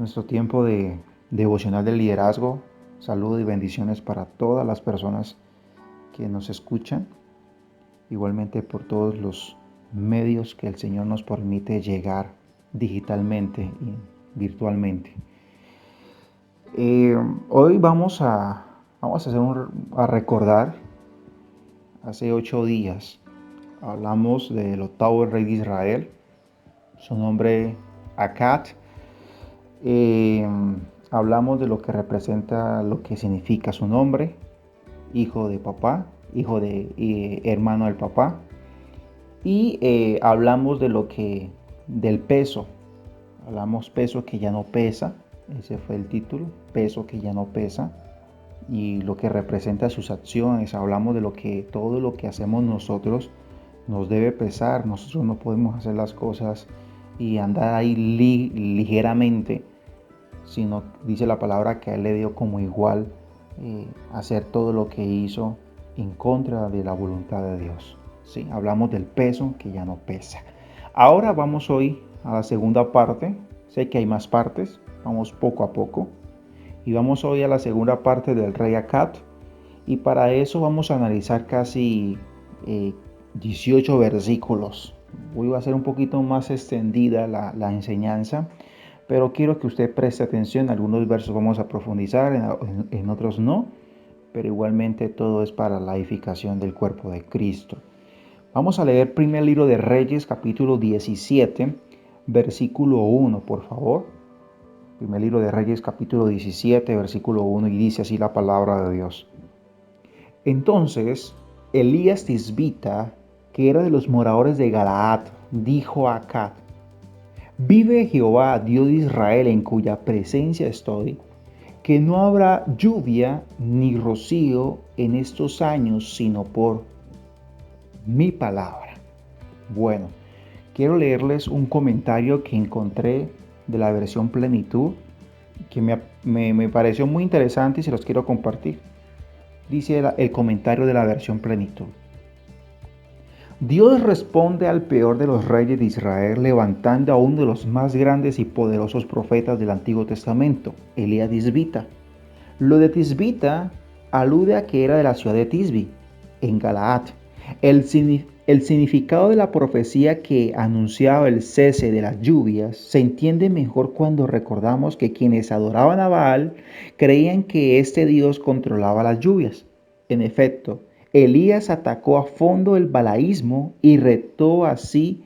Nuestro tiempo de devocional del liderazgo. Saludos y bendiciones para todas las personas que nos escuchan. Igualmente por todos los medios que el Señor nos permite llegar digitalmente y virtualmente. Hoy vamos a recordar. Hace 8 días hablamos del octavo rey de Israel. Su nombre Acat. Hablamos de lo que representa, lo que significa su nombre: hijo de papá, hijo de hermano del papá. Y hablamos del peso. Hablamos peso que ya no pesa. Ese fue el título, peso que ya no pesa. Y lo que representa sus acciones. Hablamos de todo lo que hacemos nosotros nos debe pesar. Nosotros no podemos hacer las cosas y andar ahí ligeramente, sino dice la palabra que a él le dio como igual hacer todo lo que hizo en contra de la voluntad de Dios. ¿Sí? Hablamos del peso que ya no pesa. Ahora vamos hoy a la segunda parte. Sé que hay más partes, vamos poco a poco. Y vamos hoy a la segunda parte del rey Acat. Y para eso vamos a analizar casi 18 versículos. Voy a hacer un poquito más extendida la enseñanza, pero quiero que usted preste atención. Algunos versos vamos a profundizar, en otros no, pero igualmente todo es para la edificación del cuerpo de Cristo. Vamos a leer primer libro de Reyes, capítulo 17, versículo 1, por favor. Primer libro de Reyes, capítulo 17, versículo 1, y dice así la palabra de Dios. Entonces Elías Tisbita, que era de los moradores de Galaad, dijo a Acat: vive Jehová, Dios de Israel, en cuya presencia estoy, que no habrá lluvia ni rocío en estos años, sino por mi palabra. Bueno, quiero leerles un comentario que encontré de la versión Plenitud, que me pareció muy interesante y se los quiero compartir. Dice el comentario de la versión Plenitud: Dios responde al peor de los reyes de Israel, levantando a uno de los más grandes y poderosos profetas del Antiguo Testamento, Elías Tisbita. Lo de Tisbita alude a que era de la ciudad de Tisbi, en Galaad. El significado de la profecía que anunciaba el cese de las lluvias se entiende mejor cuando recordamos que quienes adoraban a Baal creían que este dios controlaba las lluvias. En efecto, Elías atacó a fondo el balaísmo y retó así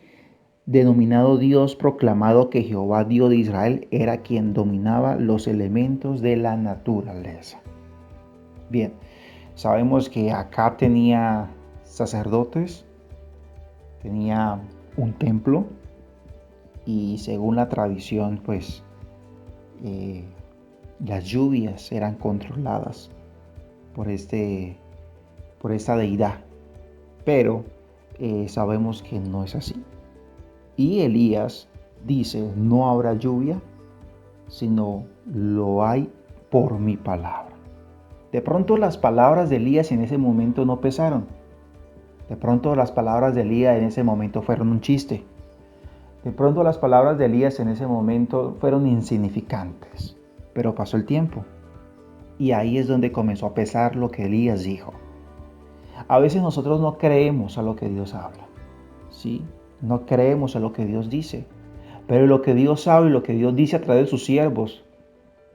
denominado Dios, proclamado que Jehová Dios de Israel era quien dominaba los elementos de la naturaleza. Bien, sabemos que acá tenía sacerdotes, tenía un templo, y según la tradición, pues las lluvias eran controladas por esta deidad. Pero sabemos que no es así. Y Elías dice: no habrá lluvia, sino lo hay por mi palabra. De pronto las palabras de Elías en ese momento no pesaron. De pronto las palabras de Elías en ese momento fueron un chiste. De pronto las palabras de Elías en ese momento fueron insignificantes. Pero pasó el tiempo. Y ahí es donde comenzó a pesar lo que Elías dijo. A veces nosotros no creemos a lo que Dios habla. ¿Sí? No creemos a lo que Dios dice. Pero lo que Dios sabe y lo que Dios dice a través de sus siervos,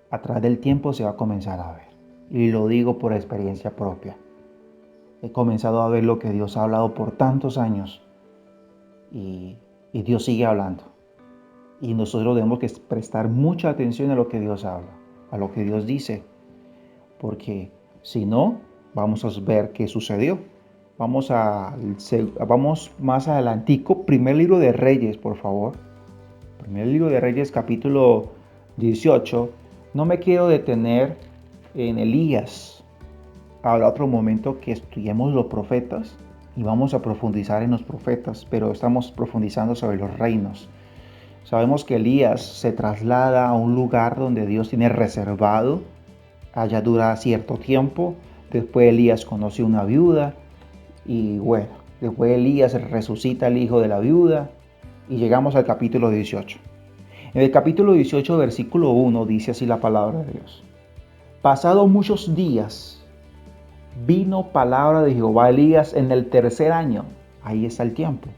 a través del tiempo se va a comenzar a ver. Y lo digo por experiencia propia. He comenzado a ver lo que Dios ha hablado por tantos años. Y Dios sigue hablando. Y nosotros debemos que prestar mucha atención a lo que Dios habla, a lo que Dios dice. Porque si no, vamos a ver qué sucedió. Vamos más adelantico. Primer libro de Reyes, por favor. Primer libro de Reyes, capítulo 18. No me quiero detener en Elías. Habrá otro momento que estudiemos los profetas y vamos a profundizar en los profetas, pero estamos profundizando sobre los reinos. Sabemos que Elías se traslada a un lugar donde Dios tiene reservado. Allá dura cierto tiempo. Después Elías conoce una viuda. Y bueno, después Elías resucita al hijo de la viuda. Y llegamos al capítulo 18. En el capítulo 18, versículo 1, dice así la palabra de Dios. Pasados muchos días, vino palabra de Jehová a Elías en el tercer año. Ahí está el tiempo.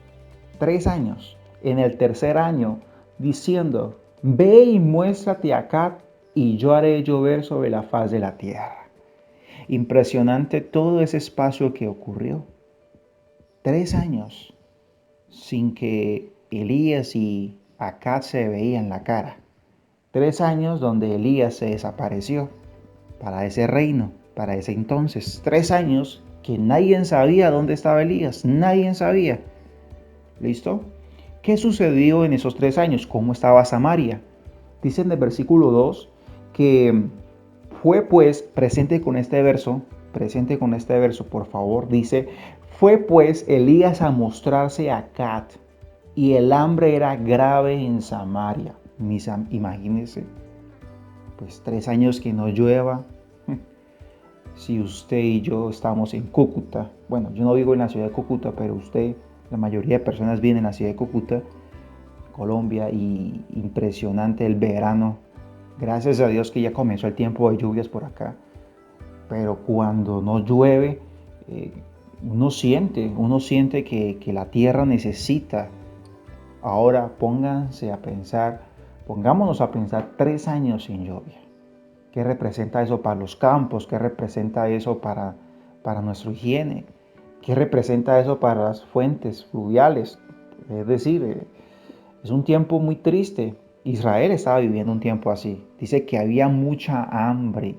3 años. En el tercer año, diciendo, ve y muéstrate acá, y yo haré llover sobre la faz de la tierra. Impresionante todo ese espacio que ocurrió. 3 años sin que Elías y Acab se veían la cara. 3 años donde Elías se desapareció para ese reino, para ese entonces. 3 años que nadie sabía dónde estaba Elías, nadie sabía. ¿Listo? ¿Qué sucedió en esos 3 años? ¿Cómo estaba Samaria? Dice en el versículo 2 que fue pues, presente con este verso, por favor, dice, fue pues Elías a mostrarse a Acab, y el hambre era grave en Samaria. Imagínense, pues 3 años que no llueva. Si usted y yo estamos en Cúcuta, bueno, yo no vivo en la ciudad de Cúcuta, pero usted, la mayoría de personas viven en la ciudad de Cúcuta, Colombia, y impresionante el verano. Gracias a Dios que ya comenzó el tiempo de lluvias por acá. Pero cuando no llueve, uno siente que la tierra necesita. Ahora pongámonos a pensar 3 años sin lluvia. ¿Qué representa eso para los campos? ¿Qué representa eso para nuestra higiene? ¿Qué representa eso para las fuentes fluviales? Es decir, es un tiempo muy triste. Israel estaba viviendo un tiempo así. Dice que había mucha hambre,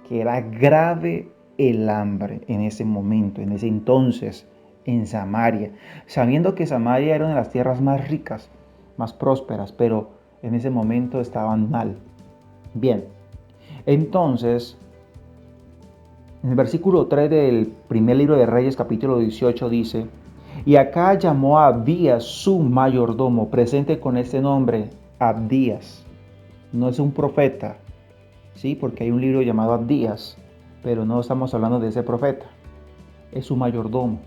que era grave el hambre en ese momento, en ese entonces, en Samaria. Sabiendo que Samaria era una de las tierras más ricas, más prósperas, pero en ese momento estaban mal. Bien, entonces, en el versículo 3 del primer libro de Reyes, capítulo 18, dice, y acá llamó a Abdías su mayordomo, presente con este nombre, Abdías. No es un profeta, ¿sí? Porque hay un libro llamado Abdías, pero no estamos hablando de ese profeta. Es su mayordomo.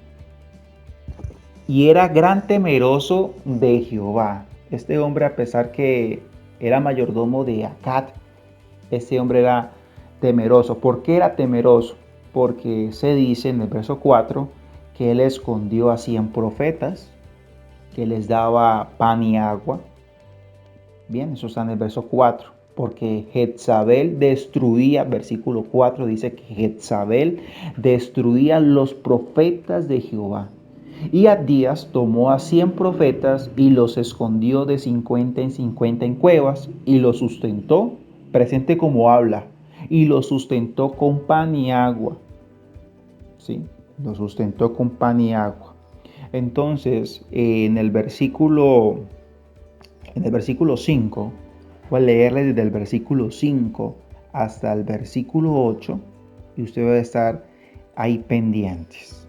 Y era gran temeroso de Jehová. Este hombre, a pesar que era mayordomo de Acab, este hombre era temeroso. ¿Por qué era temeroso? Porque se dice en el verso 4 que él escondió a 100 profetas, que les daba pan y agua. Bien, eso está en el verso 4. Porque Jezabel destruía, versículo 4 dice que Jezabel destruía los profetas de Jehová. Y Abdías tomó a 100 profetas y los escondió de 50 en 50 en cuevas y los sustentó, presente como habla, y los sustentó con pan y agua. ¿Sí? Los sustentó con pan y agua. Entonces, en el versículo 5, voy a leerle desde el versículo 5 hasta el versículo 8 y usted va a estar ahí pendientes.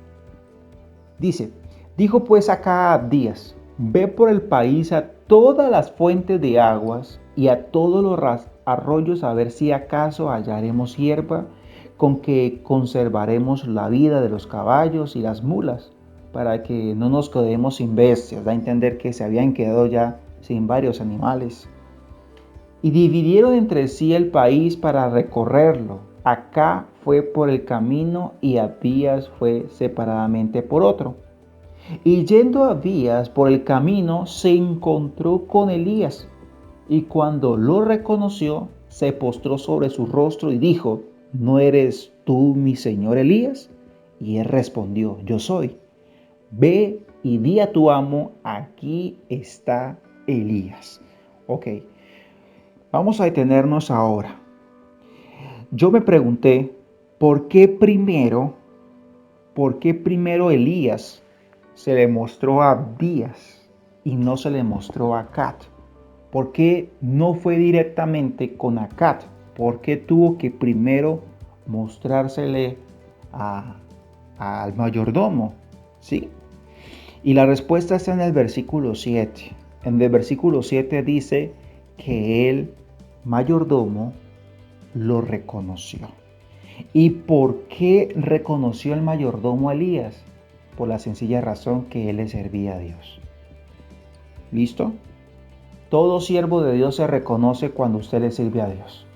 Dice, dijo pues acá Abdías, ve por el país a todas las fuentes de aguas y a todos los arroyos a ver si acaso hallaremos hierba con que conservaremos la vida de los caballos y las mulas, para que no nos quedemos sin bestias. Da a entender que se habían quedado ya sin varios animales. Y dividieron entre sí el país para recorrerlo. Acá fue por el camino y Abdías fue separadamente por otro. Y yendo Abdías por el camino se encontró con Elías. Y cuando lo reconoció, se postró sobre su rostro y dijo, ¿no eres tú mi señor Elías? Y él respondió, yo soy. Ve y di a tu amo, aquí está Elías. Ok, vamos a detenernos ahora. Yo me pregunté, ¿por qué primero Elías se le mostró a Abdías y no se le mostró a Acab? ¿Por qué no fue directamente con Acab? ¿Por qué tuvo que primero mostrársele al mayordomo? ¿Sí? Y la respuesta está en el versículo 7. En el versículo 7 dice que el mayordomo lo reconoció. ¿Y por qué reconoció el mayordomo a Elías? Por la sencilla razón que él le servía a Dios. ¿Listo? Todo siervo de Dios se reconoce cuando usted le sirve a Dios.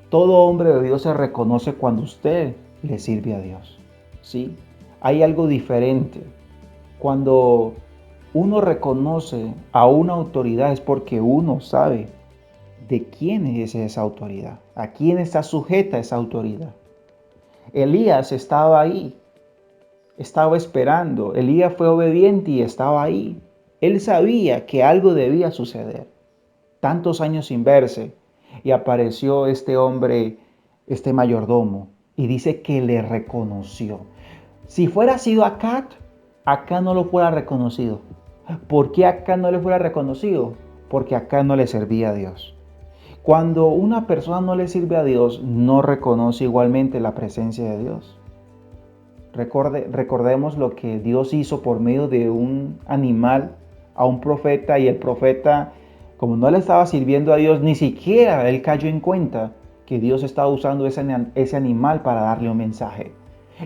Todo hombre de Dios se reconoce cuando usted le sirve a Dios. ¿Sí? Hay algo diferente. Cuando uno reconoce a una autoridad es porque uno sabe de quién es esa autoridad, a quién está sujeta esa autoridad. Elías estaba ahí, estaba esperando. Elías fue obediente y estaba ahí. Él sabía que algo debía suceder. Tantos años sin verse, y apareció este hombre, este mayordomo, y dice que le reconoció. Si fuera sido Acab, Acab no lo fuera reconocido. ¿Por qué Acab no le fuera reconocido? Porque Acab no le servía a Dios. Cuando una persona no le sirve a Dios, no reconoce igualmente la presencia de Dios. Recordemos lo que Dios hizo por medio de un animal a un profeta, y el profeta, como no le estaba sirviendo a Dios, ni siquiera él cayó en cuenta que Dios estaba usando ese animal para darle un mensaje.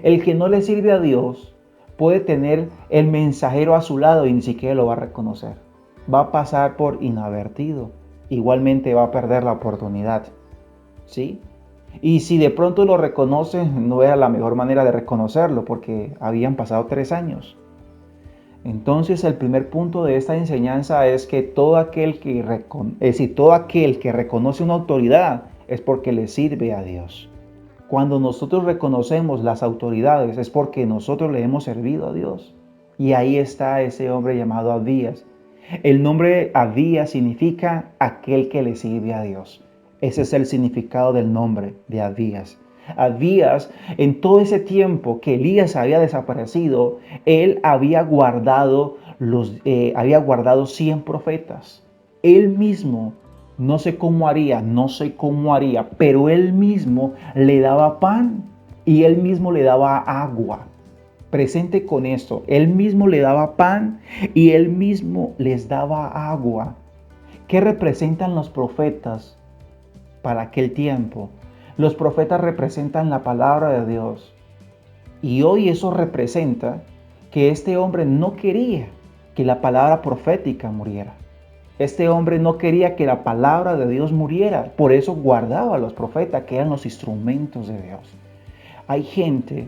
El que no le sirve a Dios puede tener el mensajero a su lado y ni siquiera lo va a reconocer. Va a pasar por inadvertido. Igualmente va a perder la oportunidad. ¿Sí? Y si de pronto lo reconoce, no era la mejor manera de reconocerlo porque habían pasado 3 años. Entonces el primer punto de esta enseñanza es que todo aquel que reconoce una autoridad es porque le sirve a Dios. Cuando nosotros reconocemos las autoridades es porque nosotros le hemos servido a Dios. Y ahí está ese hombre llamado Abías. El nombre Abías significa aquel que le sirve a Dios. Ese es el significado del nombre de Abías. Abías, en todo ese tiempo que Elías había desaparecido, él había guardado 100 profetas. Él mismo, no sé cómo haría, pero él mismo le daba pan y él mismo le daba agua. Presente con esto, él mismo le daba pan y él mismo les daba agua. ¿Qué representan los profetas para aquel tiempo? Los profetas representan la palabra de Dios. Y hoy eso representa que este hombre no quería que la palabra profética muriera. Este hombre no quería que la palabra de Dios muriera. Por eso guardaba a los profetas, que eran los instrumentos de Dios. Hay gente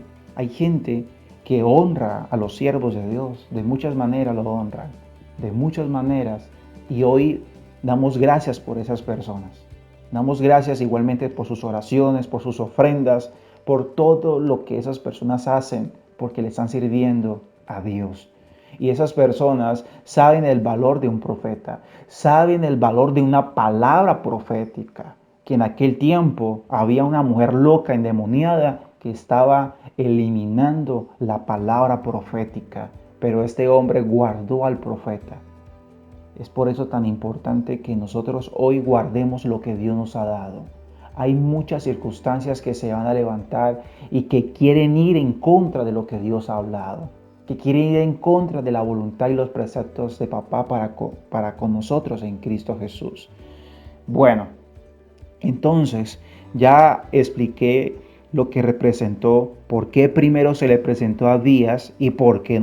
que honra a los siervos de Dios. De muchas maneras lo honran. De muchas maneras. Y hoy damos gracias por esas personas. Damos gracias igualmente por sus oraciones, por sus ofrendas, por todo lo que esas personas hacen, porque le están sirviendo a Dios. Y esas personas saben el valor de un profeta, saben el valor de una palabra profética, que en aquel tiempo había una mujer loca, endemoniada, que estaba eliminando la palabra profética, pero este hombre guardó al profeta. Es por eso tan importante que nosotros hoy guardemos lo que Dios nos ha dado. Hay muchas circunstancias que se van a levantar y que quieren ir en contra de lo que Dios ha hablado, que quieren ir en contra de la voluntad y los preceptos de papá para con nosotros en Cristo Jesús. Bueno, entonces ya expliqué lo que representó, por qué primero se le presentó a Abías y por qué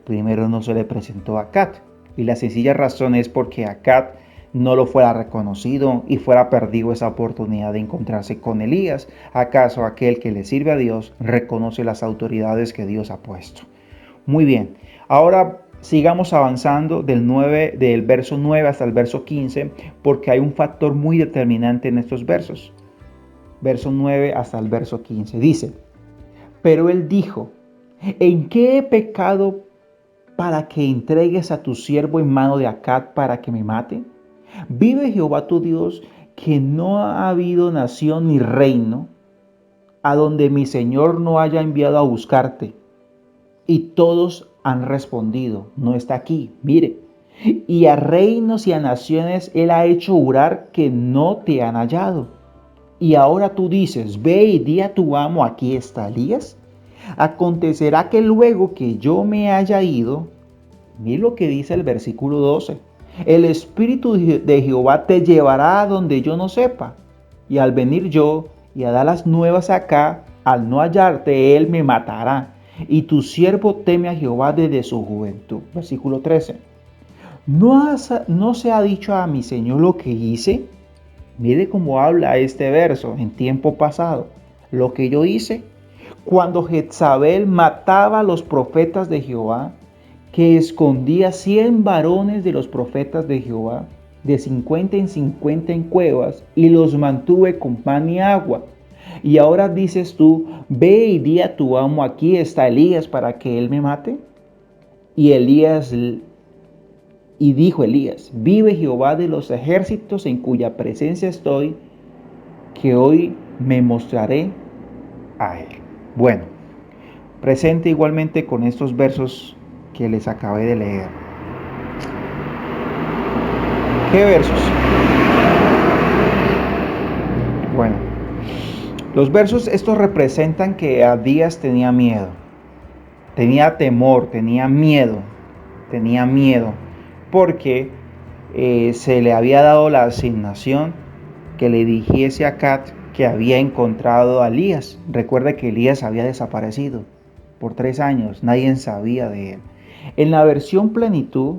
primero no se le presentó a Acab. Y la sencilla razón es porque Acab no lo fuera reconocido y fuera perdido esa oportunidad de encontrarse con Elías. ¿Acaso aquel que le sirve a Dios reconoce las autoridades que Dios ha puesto? Muy bien, ahora sigamos avanzando del verso 9 hasta el verso 15, porque hay un factor muy determinante en estos versos. Verso 9 hasta el verso 15 dice: pero él dijo, ¿en qué he pecado para que entregues a tu siervo en mano de Acab para que me mate? Vive Jehová tu Dios, que no ha habido nación ni reino a donde mi Señor no haya enviado a buscarte. Y todos han respondido, no está aquí, mire. Y a reinos y a naciones él ha hecho jurar que no te han hallado. Y ahora tú dices, ve y di a tu amo, aquí está Elías. Acontecerá que luego que yo me haya ido, mire lo que dice el versículo 12. El Espíritu de Jehová te llevará a donde yo no sepa. Y al venir yo y a dar las nuevas acá, al no hallarte, él me matará. Y tu siervo teme a Jehová desde su juventud. Versículo 13. ¿No se ha dicho a mi Señor lo que hice? Mire cómo habla este verso en tiempo pasado. Lo que yo hice cuando Jezabel mataba a los profetas de Jehová, que escondía 100 varones de los profetas de Jehová, de 50 en 50 en cuevas, y los mantuve con pan y agua. Y ahora dices tú, ve y di a tu amo, aquí está Elías para que él me mate. Y dijo Elías, vive Jehová de los ejércitos en cuya presencia estoy, que hoy me mostraré a él. Bueno, presente igualmente con estos versos que les acabé de leer. ¿Qué versos? Bueno, los versos estos representan que Abdías tenía miedo, tenía temor, tenía miedo, porque se le había dado la asignación que le dijese a Cat que había encontrado a Elías. Recuerda que Elías había desaparecido por 3 años, nadie sabía de él. En la versión plenitud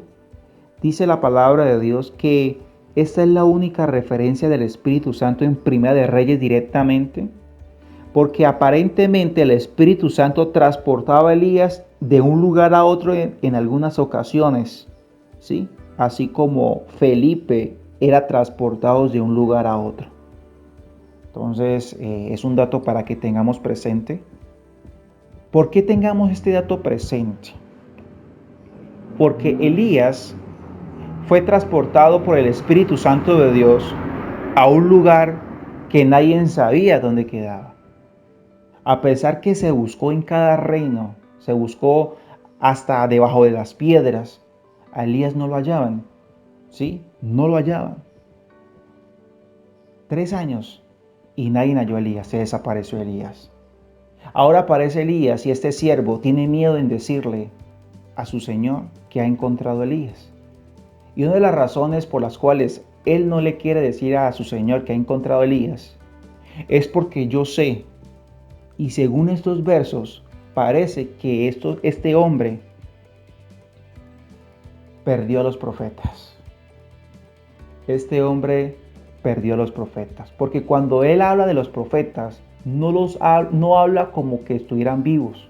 dice la palabra de Dios que esta es la única referencia del Espíritu Santo en Primera de Reyes directamente, porque aparentemente el Espíritu Santo transportaba a Elías de un lugar a otro en algunas ocasiones, ¿sí? Así como Felipe era transportado de un lugar a otro. Entonces, es un dato para que tengamos presente. ¿Por qué tengamos este dato presente? Porque Elías fue transportado por el Espíritu Santo de Dios a un lugar que nadie sabía dónde quedaba. A pesar que se buscó en cada reino, se buscó hasta debajo de las piedras, a Elías no lo hallaban. ¿Sí? No lo hallaban. 3 años y nadie halló a Elías, se desapareció Elías. Ahora aparece Elías y este siervo tiene miedo en decirle a su señor que ha encontrado a Elías. Y una de las razones por las cuales él no le quiere decir a su señor que ha encontrado a Elías es porque yo sé, y según estos versos, parece que este hombre perdió a los profetas. Este hombre perdió a los profetas, porque cuando él habla de los profetas, no habla como que estuvieran vivos.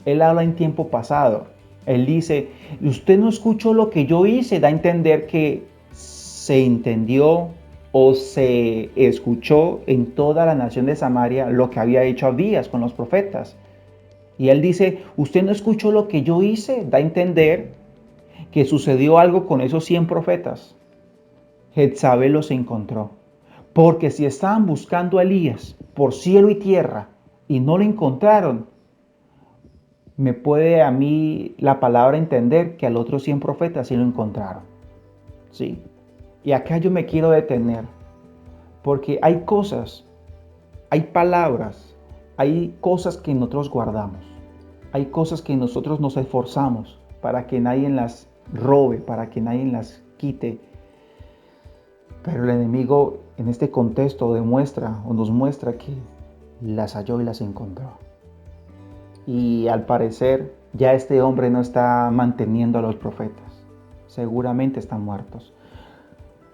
Él habla en tiempo pasado. Él dice, usted no escuchó lo que yo hice, da a entender que se entendió o se escuchó en toda la nación de Samaria lo que había hecho Abías con los profetas. Y él dice, usted no escuchó lo que yo hice, da a entender que sucedió algo con esos 100 profetas. Jezabel los encontró. Porque si estaban buscando a Elías por cielo y tierra y no lo encontraron, me puede a mí la palabra entender que al otro 100 profetas sí lo encontraron. ¿Sí? Y acá yo me quiero detener. Porque hay cosas, hay palabras, hay cosas que nosotros guardamos. Hay cosas que nosotros nos esforzamos para que nadie las robe, para que nadie las quite. Pero el enemigo en este contexto demuestra o nos muestra que las halló y las encontró. Y al parecer ya este hombre no está manteniendo a los profetas. Seguramente están muertos.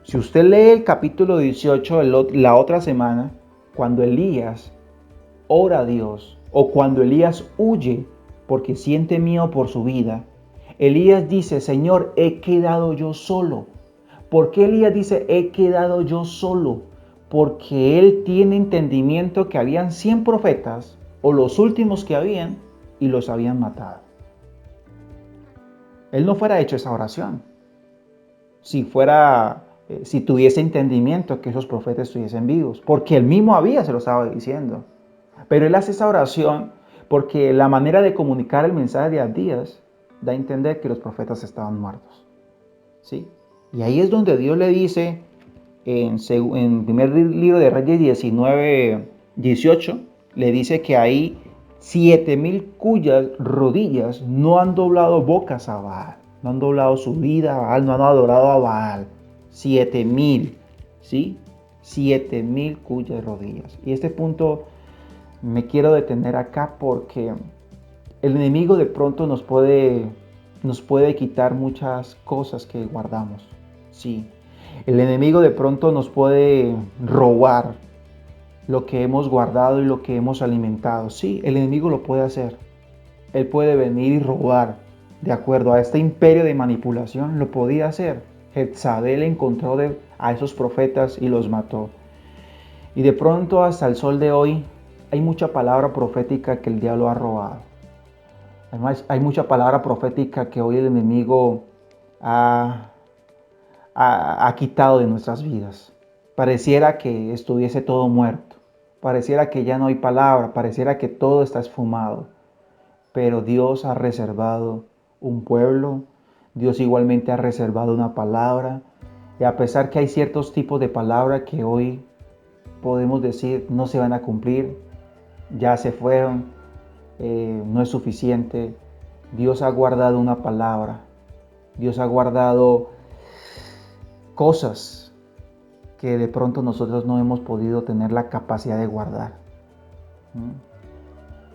Si usted lee el capítulo 18 la otra semana, cuando Elías ora a Dios o cuando Elías huye porque siente miedo por su vida, Elías dice, Señor, he quedado yo solo. ¿Por qué Elías dice, he quedado yo solo? Porque él tiene entendimiento que habían 100 profetas, o los últimos que habían, y los habían matado. Él no fuera hecho esa oración si tuviese entendimiento que esos profetas estuviesen vivos, porque él mismo se lo estaba diciendo. Pero él hace esa oración porque la manera de comunicar el mensaje de Abdías da a entender que los profetas estaban muertos. ¿Sí? Y ahí es donde Dios le dice en primer libro de Reyes 19:18, le dice que hay 7,000 cuyas rodillas no han doblado bocas a Baal, no han doblado su vida a Baal, no han adorado a Baal. 7,000, ¿sí? 7,000 cuyas rodillas. Y este punto me quiero detener acá porque el enemigo de pronto nos puede nos puede quitar muchas cosas que guardamos. Sí, el enemigo de pronto nos puede robar lo que hemos guardado y lo que hemos alimentado. Sí, el enemigo lo puede hacer. Él puede venir y robar. De acuerdo a este imperio de manipulación, lo podía hacer. Jezabel encontró a esos profetas y los mató. Y de pronto hasta el sol de hoy hay mucha palabra profética que el diablo ha robado. Además, hay mucha palabra profética que hoy el enemigo ha, ha quitado de nuestras vidas. Pareciera que estuviese todo muerto. Pareciera que ya no hay palabra. Pareciera que todo está esfumado. Pero Dios ha reservado un pueblo. Dios igualmente ha reservado una palabra. Y a pesar que hay ciertos tipos de palabra que hoy podemos decir no se van a cumplir, ya se fueron, no es suficiente. Dios ha guardado una palabra. Dios ha guardado cosas que de pronto nosotros no hemos podido tener la capacidad de guardar.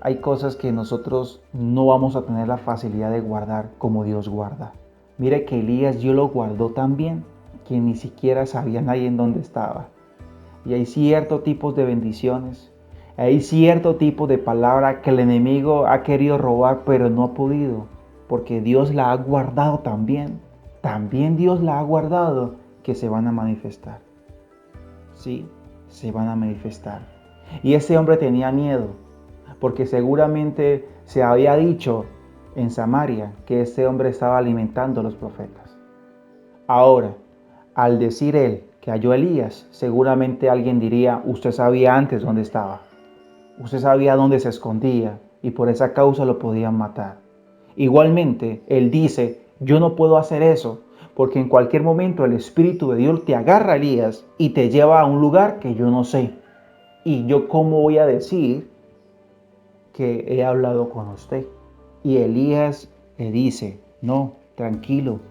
Hay cosas que nosotros no vamos a tener la facilidad de guardar como Dios guarda. Mire que Elías Dios lo guardó tan bien que ni siquiera sabía nadie en dónde estaba. Y hay ciertos tipos de bendiciones, hay cierto tipo de palabra que el enemigo ha querido robar, pero no ha podido, porque Dios la ha guardado también. También Dios la ha guardado, que se van a manifestar. Sí, se van a manifestar. Y ese hombre tenía miedo, porque seguramente se había dicho en Samaria que este hombre estaba alimentando a los profetas. Ahora, al decir él que halló a Elías, seguramente alguien diría, usted sabía antes dónde estaba. Usted sabía dónde se escondía y por esa causa lo podían matar. Igualmente, él dice, yo no puedo hacer eso porque en cualquier momento el Espíritu de Dios te agarra a Elías y te lleva a un lugar que yo no sé. Y yo cómo voy a decir que he hablado con usted. Y Elías le dice, no, tranquilo.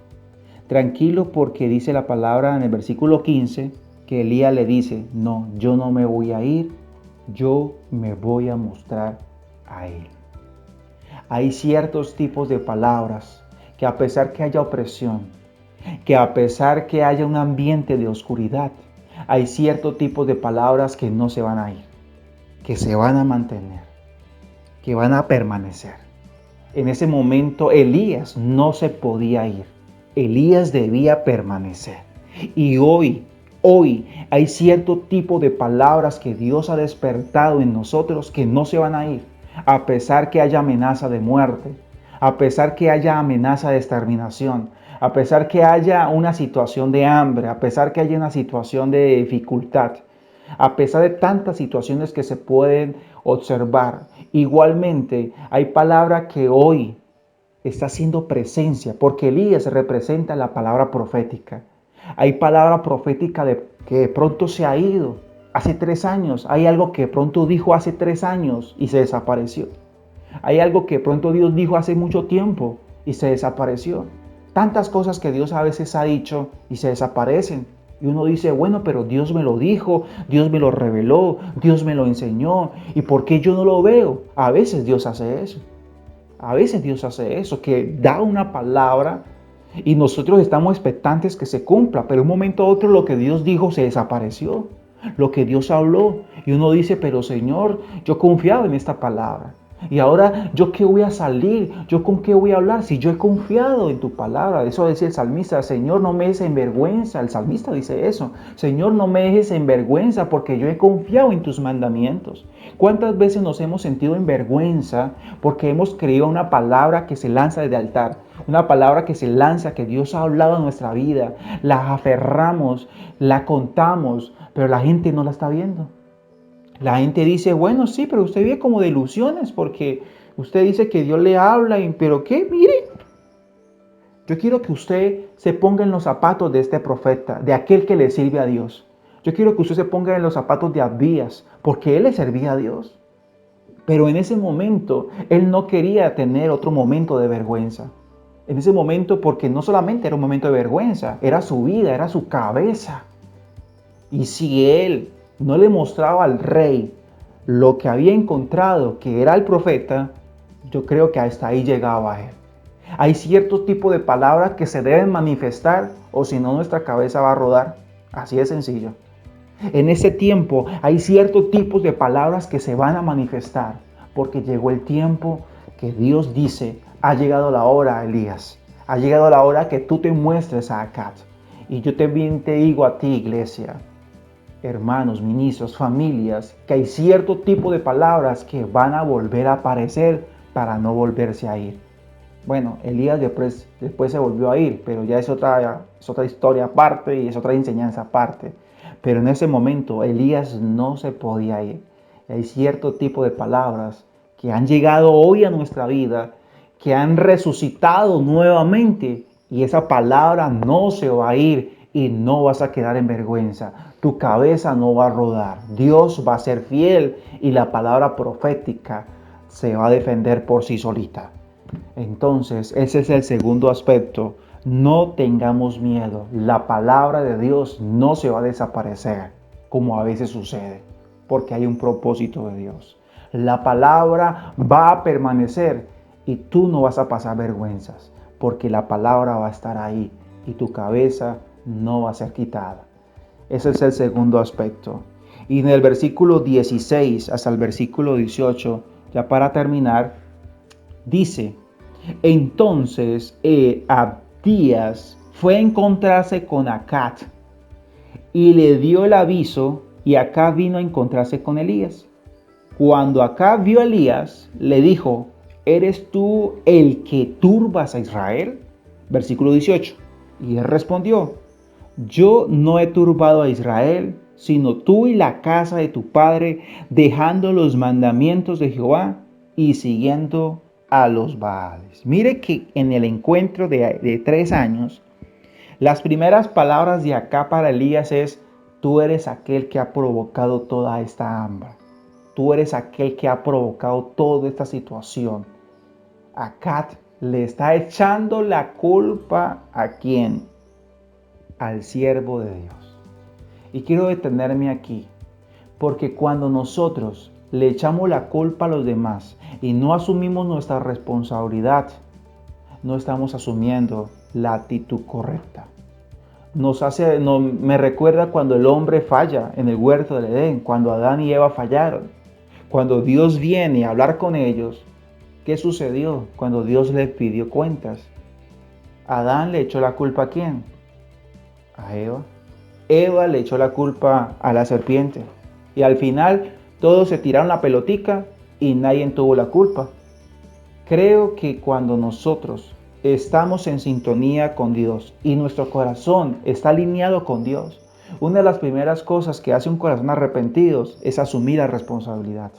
Tranquilo porque dice la palabra en el versículo 15 que Elías le dice, no, yo no me voy a ir, yo me voy a mostrar a él. Hay ciertos tipos de palabras que a pesar que haya opresión, que a pesar que haya un ambiente de oscuridad, hay ciertos tipos de palabras que no se van a ir, que se van a mantener, que van a permanecer. En ese momento Elías no se podía ir. Elías debía permanecer. Y hoy hay cierto tipo de palabras que Dios ha despertado en nosotros que no se van a ir. A pesar que haya amenaza de muerte, a pesar que haya amenaza de exterminación, a pesar que haya una situación de hambre, a pesar que haya una situación de dificultad, a pesar de tantas situaciones que se pueden observar, igualmente hay palabra que hoy está haciendo presencia, porque Elías representa la palabra profética. Hay palabra profética que de pronto se ha ido. Hace 3 años, hay algo que de pronto dijo hace 3 años y se desapareció. Hay algo que de pronto Dios dijo hace mucho tiempo y se desapareció. Tantas cosas que Dios a veces ha dicho y se desaparecen. Y uno dice, bueno, pero Dios me lo dijo, Dios me lo reveló, Dios me lo enseñó. ¿Y por qué yo no lo veo? A veces Dios hace eso. A veces Dios hace eso, que da una palabra y nosotros estamos expectantes que se cumpla, pero de un momento a otro lo que Dios dijo se desapareció, lo que Dios habló. Y uno dice, pero Señor, yo confiaba en esta palabra. Y ahora, ¿yo qué voy a salir? ¿Yo con qué voy a hablar? Si yo he confiado en tu palabra. Eso decía el salmista, Señor, no me dejes en vergüenza. El salmista dice eso. Señor, no me dejes en vergüenza porque yo he confiado en tus mandamientos. ¿Cuántas veces nos hemos sentido en vergüenza porque hemos creído una palabra que se lanza desde el altar? Una palabra que se lanza, que Dios ha hablado en nuestra vida. La aferramos, la contamos, pero la gente no la está viendo. La gente dice, bueno, sí, pero usted vive como de ilusiones porque usted dice que Dios le habla, pero ¿qué? Mire, yo quiero que usted se ponga en los zapatos de este profeta, de aquel que le sirve a Dios. Yo quiero que usted se ponga en los zapatos de Abías, porque él le servía a Dios. Pero en ese momento, él no quería tener otro momento de vergüenza. En ese momento, porque no solamente era un momento de vergüenza, era su vida, era su cabeza. Y si él no le mostraba al rey lo que había encontrado, que era el profeta, yo creo que hasta ahí llegaba él. Hay ciertos tipos de palabras que se deben manifestar o si no nuestra cabeza va a rodar. Así de sencillo. En ese tiempo hay ciertos tipos de palabras que se van a manifestar porque llegó el tiempo que Dios dice, ha llegado la hora, Elías. Ha llegado la hora que tú te muestres a Acab. Y yo también te digo a ti, iglesia, hermanos, ministros, familias, que hay cierto tipo de palabras que van a volver a aparecer para no volverse a ir. Bueno, Elías después se volvió a ir, pero ya es otra historia aparte y es otra enseñanza aparte. Pero en ese momento Elías no se podía ir. Hay cierto tipo de palabras que han llegado hoy a nuestra vida, que han resucitado nuevamente y esa palabra no se va a ir y no vas a quedar en vergüenza. Tu cabeza no va a rodar. Dios va a ser fiel y la palabra profética se va a defender por sí solita. Entonces, ese es el segundo aspecto. No tengamos miedo. La palabra de Dios no se va a desaparecer, como a veces sucede, porque hay un propósito de Dios. La palabra va a permanecer y tú no vas a pasar vergüenzas, porque la palabra va a estar ahí y tu cabeza no va a ser quitada. Ese es el segundo aspecto. Y en el versículo 16 hasta el versículo 18, ya para terminar, dice: entonces Abdías fue a encontrarse con Acab y le dio el aviso, y Acab vino a encontrarse con Elías. Cuando Acab vio a Elías, le dijo: ¿eres tú el que turbas a Israel? Versículo 18. Y él respondió: yo no he turbado a Israel, sino tú y la casa de tu padre, dejando los mandamientos de Jehová y siguiendo a los Baales. Mire que en el encuentro de 3 años, las primeras palabras de acá para Elías es: tú eres aquel que ha provocado toda esta hambre. Tú eres aquel que ha provocado toda esta situación. Acab le está echando la culpa ¿a quién? Al siervo de Dios. Y quiero detenerme aquí, porque cuando nosotros le echamos la culpa a los demás y no asumimos nuestra responsabilidad, no estamos asumiendo la actitud correcta. Me recuerda cuando el hombre falla en el huerto del Edén, cuando Adán y Eva fallaron. Cuando Dios viene a hablar con ellos, ¿qué sucedió? Cuando Dios les pidió cuentas, Adán le echó la culpa ¿a quién? A Eva. Eva le echó la culpa a la serpiente. Y al final todos se tiraron la pelotica y nadie tuvo la culpa. Creo que cuando nosotros estamos en sintonía con Dios y nuestro corazón está alineado con Dios, una de las primeras cosas que hace un corazón arrepentido es asumir la responsabilidad.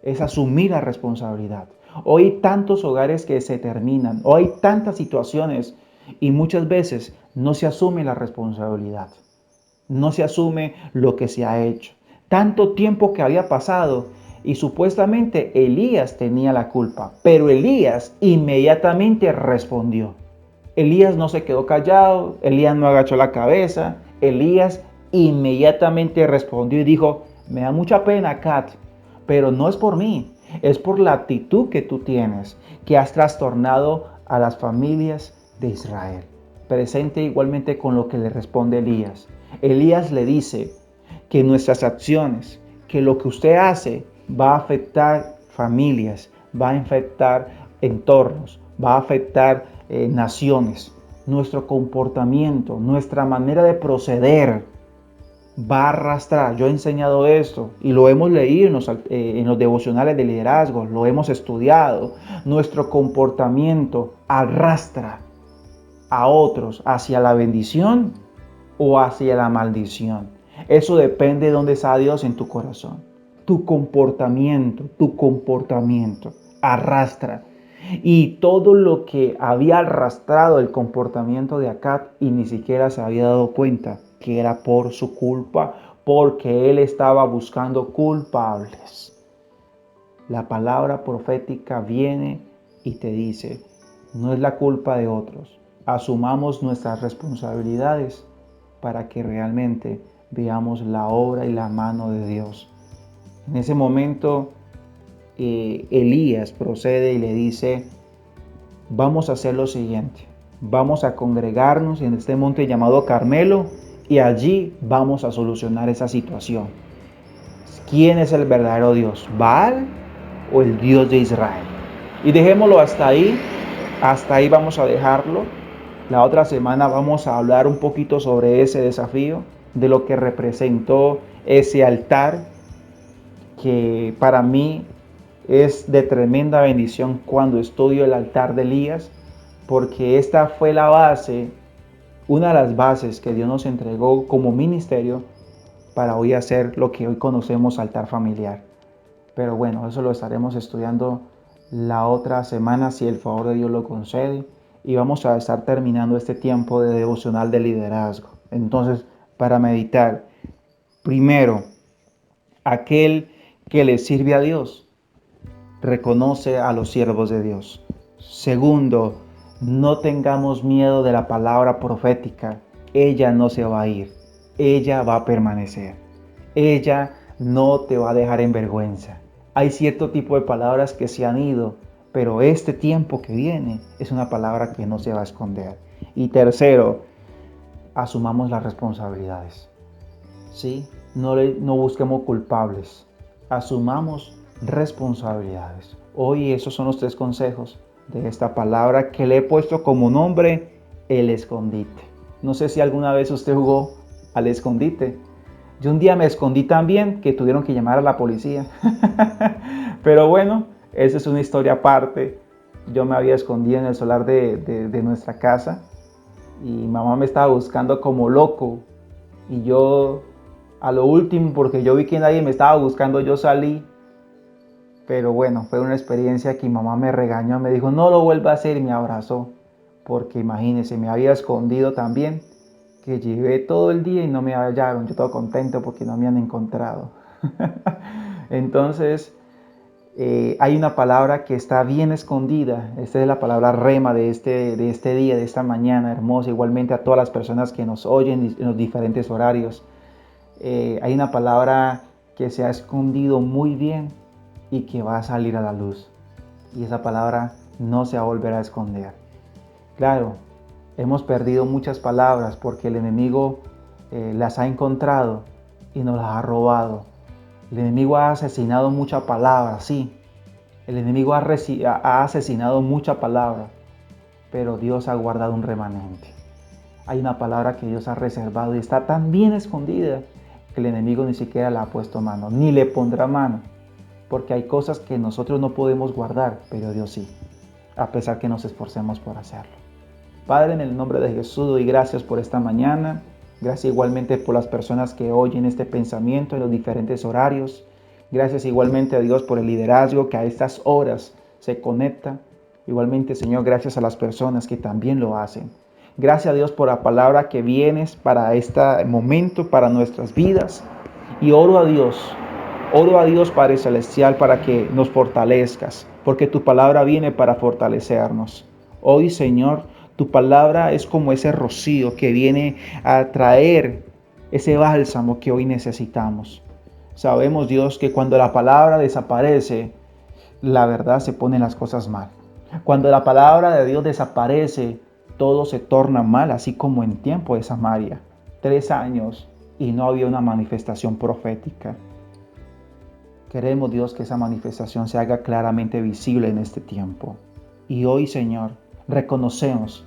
Es asumir la responsabilidad. Hoy hay tantos hogares que se terminan, hoy hay tantas situaciones y muchas veces no se asume la responsabilidad. No se asume lo que se ha hecho. Tanto tiempo que había pasado y supuestamente Elías tenía la culpa, pero Elías inmediatamente respondió. Elías no se quedó callado, Elías no agachó la cabeza, Elías inmediatamente respondió y dijo: me da mucha pena, Kat, pero no es por mí, es por la actitud que tú tienes, que has trastornado a las familias de Israel. Presente igualmente con lo que le responde Elías. Elías le dice que nuestras acciones, que lo que usted hace va a afectar familias, va a afectar entornos, va a afectar naciones. Nuestro comportamiento, nuestra manera de proceder va a arrastrar. Yo he enseñado esto y lo hemos leído en los devocionales de liderazgo, lo hemos estudiado. Nuestro comportamiento arrastra a otros hacia la bendición o hacia la maldición. Eso depende de dónde está Dios en tu corazón. Tu comportamiento arrastra. Y todo lo que había arrastrado el comportamiento de Acab y ni siquiera se había dado cuenta que era por su culpa, porque él estaba buscando culpables. La palabra profética viene y te dice: no es la culpa de otros. Asumamos nuestras responsabilidades para que realmente veamos la obra y la mano de Dios. En ese momento Elías procede y le dice: vamos a hacer lo siguiente. Vamos a congregarnos en este monte llamado Carmelo y allí vamos a solucionar esa situación. ¿Quién es el verdadero Dios? ¿Baal o el Dios de Israel? Y dejémoslo hasta ahí. Hasta ahí vamos a dejarlo. La otra semana vamos a hablar un poquito sobre ese desafío, de lo que representó ese altar, que para mí es de tremenda bendición cuando estudio el altar de Elías, porque esta fue la base, una de las bases que Dios nos entregó como ministerio para hoy hacer lo que hoy conocemos altar familiar. Pero bueno, eso lo estaremos estudiando la otra semana si el favor de Dios lo concede. Y vamos a estar terminando este tiempo de devocional de liderazgo. Entonces, para meditar, primero, aquel que le sirve a Dios reconoce a los siervos de Dios. Segundo, no tengamos miedo de la palabra profética. Ella no se va a ir. Ella va a permanecer. Ella no te va a dejar en vergüenza. Hay cierto tipo de palabras que se han ido, pero este tiempo que viene es una palabra que no se va a esconder. Y tercero, asumamos las responsabilidades. ¿Sí? No busquemos culpables. Asumamos responsabilidades. Hoy esos son los 3 consejos de esta palabra que le he puesto como nombre, el escondite. No sé si alguna vez usted jugó al escondite. Yo un día me escondí tan bien que tuvieron que llamar a la policía. Pero bueno, esa es una historia aparte. Yo me había escondido en el solar de nuestra casa y mamá me estaba buscando como loco. Y yo, a lo último, porque yo vi que nadie me estaba buscando, yo salí. Pero bueno, fue una experiencia que mi mamá me regañó, me dijo, no lo vuelva a hacer y me abrazó. Porque imagínense, me había escondido también, que llevé todo el día y no me hallaron. Yo todo contento porque no me han encontrado. Entonces, hay una palabra que está bien escondida. Esta es la palabra rema de este día, de esta mañana hermosa. Igualmente a todas las personas que nos oyen en los diferentes horarios. Hay una palabra que se ha escondido muy bien y que va a salir a la luz. Y esa palabra no se va a volver a esconder. Claro, hemos perdido muchas palabras porque el enemigo las ha encontrado y nos las ha robado. El enemigo ha asesinado mucha palabra, sí. El enemigo ha asesinado mucha palabra, pero Dios ha guardado un remanente. Hay una palabra que Dios ha reservado y está tan bien escondida que el enemigo ni siquiera la ha puesto mano, ni le pondrá mano. Porque hay cosas que nosotros no podemos guardar, pero Dios sí, a pesar que nos esforcemos por hacerlo. Padre, en el nombre de Jesús, doy gracias por esta mañana. Gracias igualmente por las personas que oyen este pensamiento en los diferentes horarios. Gracias igualmente a Dios por el liderazgo que a estas horas se conecta. Igualmente, Señor, gracias a las personas que también lo hacen. Gracias a Dios por la palabra que vienes para este momento, para nuestras vidas. Y oro a Dios Padre Celestial para que nos fortalezcas, porque tu palabra viene para fortalecernos. Hoy, Señor, tu palabra es como ese rocío que viene a traer ese bálsamo que hoy necesitamos. Sabemos, Dios, que cuando la palabra desaparece, la verdad se ponen las cosas mal. Cuando la palabra de Dios desaparece, todo se torna mal, así como en tiempo de Samaria. 3 años y no había una manifestación profética. Queremos, Dios, que esa manifestación se haga claramente visible en este tiempo. Y hoy, Señor, reconocemos,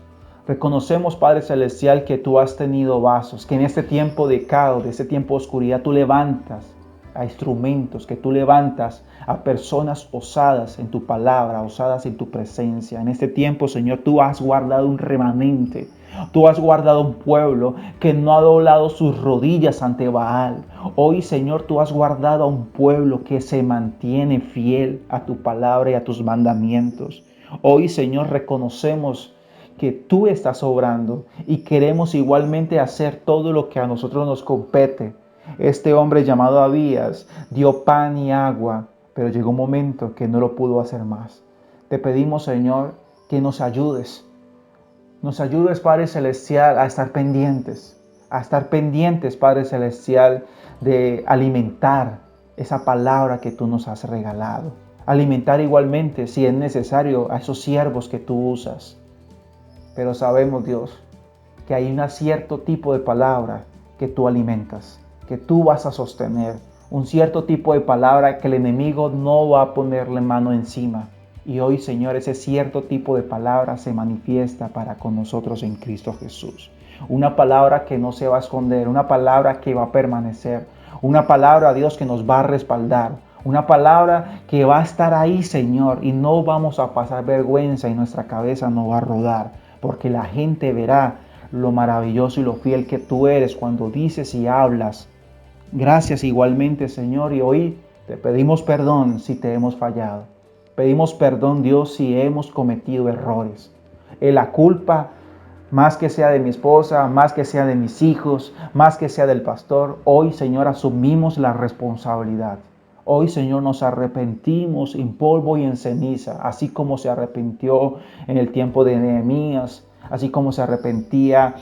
Padre Celestial, que tú has tenido vasos, que en este tiempo de caos, de este tiempo de oscuridad, tú levantas a instrumentos, que tú levantas a personas osadas en tu palabra, osadas en tu presencia. En este tiempo, Señor, tú has guardado un remanente. Tú has guardado un pueblo que no ha doblado sus rodillas ante Baal. Hoy, Señor, tú has guardado a un pueblo que se mantiene fiel a tu palabra y a tus mandamientos. Hoy, Señor, reconocemos que tú estás obrando y queremos igualmente hacer todo lo que a nosotros nos compete. Este hombre llamado Abías dio pan y agua, pero llegó un momento que no lo pudo hacer más. Te pedimos, Señor, que nos ayudes. Nos ayudes, Padre Celestial, a estar pendientes, Padre Celestial, de alimentar esa palabra que tú nos has regalado. alimentar igualmente, si es necesario, a esos siervos que tú usas. Pero sabemos, Dios, que hay un cierto tipo de palabra que tú alimentas, que tú vas a sostener, un cierto tipo de palabra que el enemigo no va a ponerle mano encima. Y hoy, Señor, ese cierto tipo de palabra se manifiesta para con nosotros en Cristo Jesús. Una palabra que no se va a esconder, una palabra que va a permanecer, una palabra, Dios, que nos va a respaldar, una palabra que va a estar ahí, Señor, y no vamos a pasar vergüenza y nuestra cabeza no va a rodar, porque la gente verá lo maravilloso y lo fiel que tú eres cuando dices y hablas. Gracias igualmente, Señor, y hoy te pedimos perdón si te hemos fallado. Pedimos perdón, Dios, si hemos cometido errores. La culpa, más que sea de mi esposa, más que sea de mis hijos, más que sea del pastor, hoy, Señor, asumimos la responsabilidad. Hoy, Señor, nos arrepentimos en polvo y en ceniza, así como se arrepintió en el tiempo de Nehemías, así como se arrepentía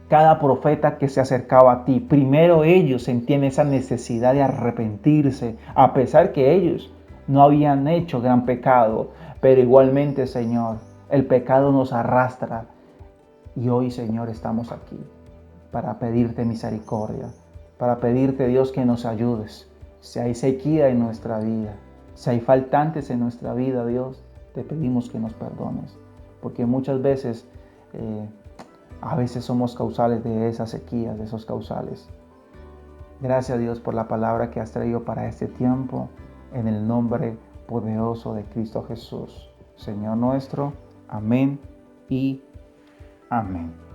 cada profeta que se acercaba a ti. Primero ellos sentían esa necesidad de arrepentirse, a pesar que ellos no habían hecho gran pecado. Pero igualmente, Señor, el pecado nos arrastra. Y hoy, Señor, estamos aquí para pedirte misericordia, para pedirte, Dios, que nos ayudes. Si hay sequía en nuestra vida, si hay faltantes en nuestra vida, Dios, te pedimos que nos perdones. Porque muchas veces a veces somos causales de esas sequías, de esos causales. Gracias, Dios, por la palabra que has traído para este tiempo, en el nombre poderoso de Cristo Jesús, Señor nuestro. Amén y amén.